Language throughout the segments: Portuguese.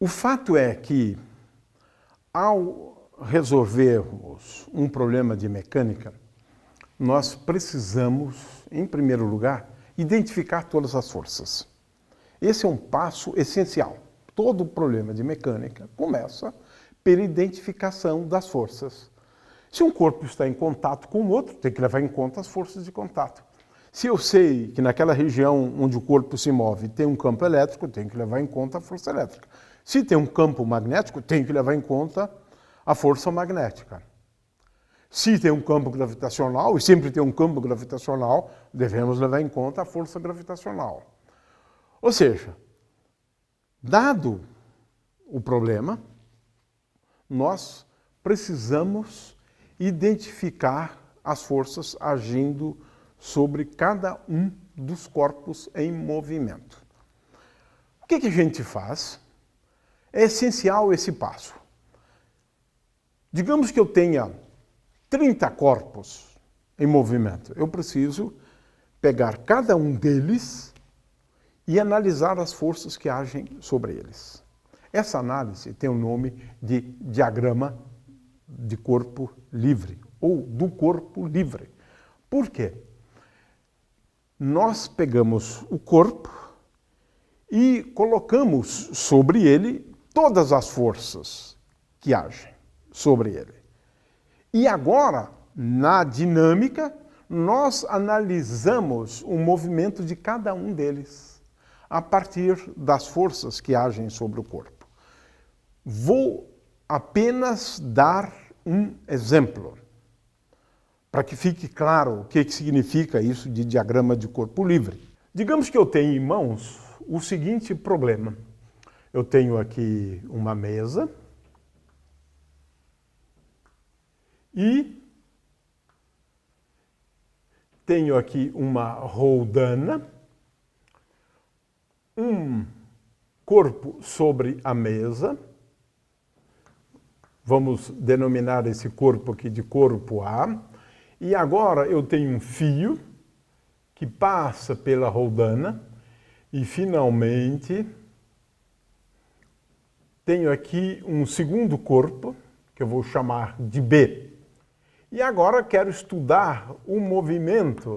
O fato é que, ao resolvermos um problema de mecânica, nós precisamos, em primeiro lugar, identificar todas as forças. Esse é um passo essencial. Todo problema de mecânica começa pela identificação das forças. Se um corpo está em contato com o outro, tem que levar em conta as forças de contato. Se eu sei que naquela região onde o corpo se move tem um campo elétrico, tenho que levar em conta a força elétrica. Se tem um campo magnético, tenho que levar em conta a força magnética. Se tem um campo gravitacional, e sempre tem um campo gravitacional, devemos levar em conta a força gravitacional. Ou seja, dado o problema, nós precisamos identificar as forças agindo sobre cada um dos corpos em movimento. O que a gente faz? É essencial esse passo. Digamos que eu tenha 30 corpos em movimento. Eu preciso pegar cada um deles e analisar as forças que agem sobre eles. Essa análise tem o nome de diagrama de corpo livre, ou do corpo livre. Por quê? Nós pegamos o corpo e colocamos sobre ele todas as forças que agem sobre ele. E agora, na dinâmica, nós analisamos o movimento de cada um deles, a partir das forças que agem sobre o corpo. Vou apenas dar um exemplo, para que fique claro o que significa isso de diagrama de corpo livre. Digamos que eu tenho em mãos o seguinte problema. Eu tenho aqui uma mesa e tenho aqui uma roldana, um corpo sobre a mesa. Vamos denominar esse corpo aqui de corpo A. E agora eu tenho um fio que passa pela roldana e, finalmente, tenho aqui um segundo corpo, que eu vou chamar de B. E agora quero estudar o movimento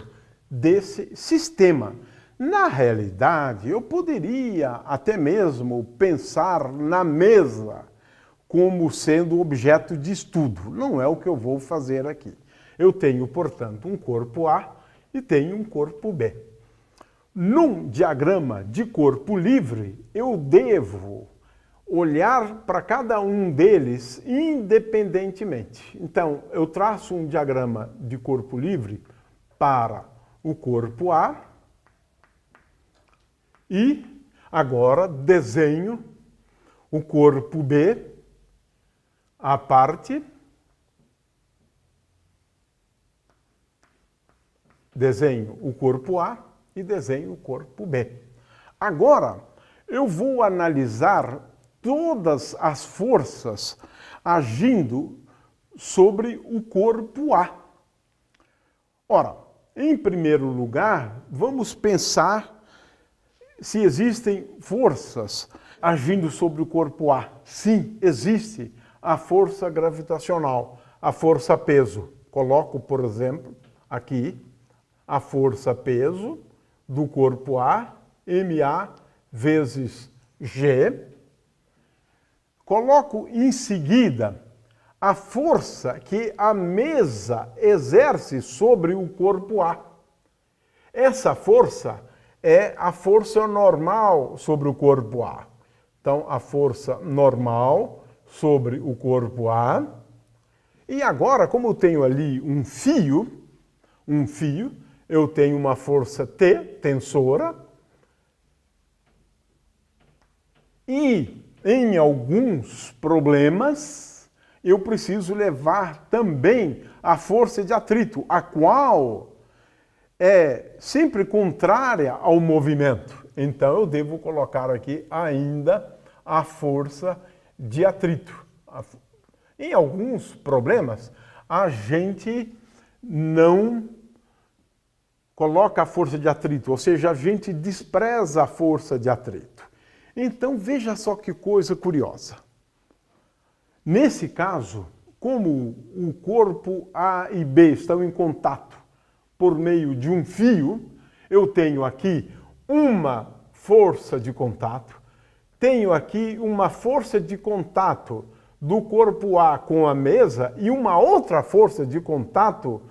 desse sistema. Na realidade, eu poderia até mesmo pensar na mesa como sendo objeto de estudo. Não é o que eu vou fazer aqui. Eu tenho, portanto, um corpo A e tenho um corpo B. Num diagrama de corpo livre, eu devo olhar para cada um deles independentemente. Então, eu traço um diagrama de corpo livre para o corpo A e agora desenho o corpo B à parte. Desenho o corpo A e desenho o corpo B. Agora, eu vou analisar todas as forças agindo sobre o corpo A. Ora, em primeiro lugar, vamos pensar se existem forças agindo sobre o corpo A. Sim, existe a força gravitacional, a força peso. Coloco, por exemplo, aqui a força peso do corpo A, MA vezes G. Coloco em seguida a força que a mesa exerce sobre o corpo A. Essa força é a força normal sobre o corpo A. Então, a força normal sobre o corpo A. E agora, como eu tenho ali um fio, eu tenho uma força T, tensora, e em alguns problemas eu preciso levar também a força de atrito, a qual é sempre contrária ao movimento. Então eu devo colocar aqui ainda a força de atrito. Em alguns problemas a gente não coloca a força de atrito, ou seja, a gente despreza a força de atrito. Então veja só que coisa curiosa. Nesse caso, como o corpo A e B estão em contato por meio de um fio, eu tenho aqui uma força de contato, tenho aqui uma força de contato do corpo A com a mesa e uma outra força de contato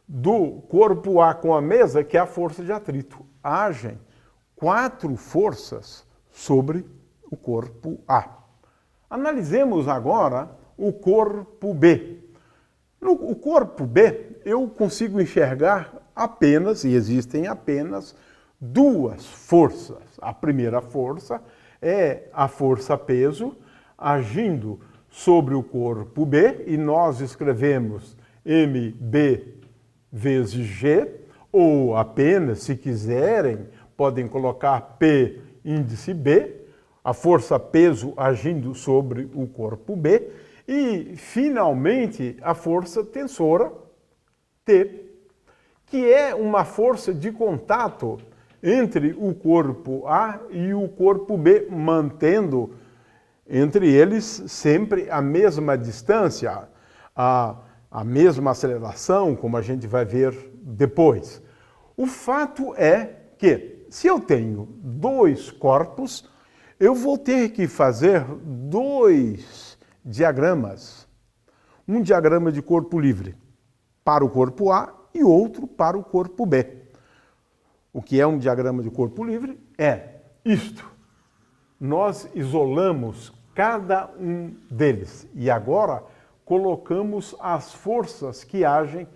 do corpo A com a mesa, que é a força de atrito. Agem 4 forças sobre o corpo A. Analisemos agora o corpo B. No corpo B, eu consigo enxergar apenas, e existem apenas, 2 forças. A primeira força é a força-peso agindo sobre o corpo B, e nós escrevemos MB vezes G, ou apenas, se quiserem, podem colocar P índice B, a força-peso agindo sobre o corpo B, e, finalmente, a força tensora, T, que é uma força de contato entre o corpo A e o corpo B, mantendo entre eles sempre a mesma distância, a mesma aceleração, como a gente vai ver depois. O fato é que, se eu tenho 2 corpos, eu vou ter que fazer 2 diagramas. Um diagrama de corpo livre para o corpo A e outro para o corpo B. O que é um diagrama de corpo livre? É isto. Nós isolamos cada um deles e agora colocamos as forças que agem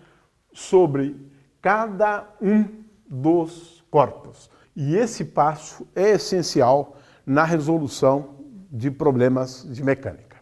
sobre cada um dos corpos. E esse passo é essencial na resolução de problemas de mecânica.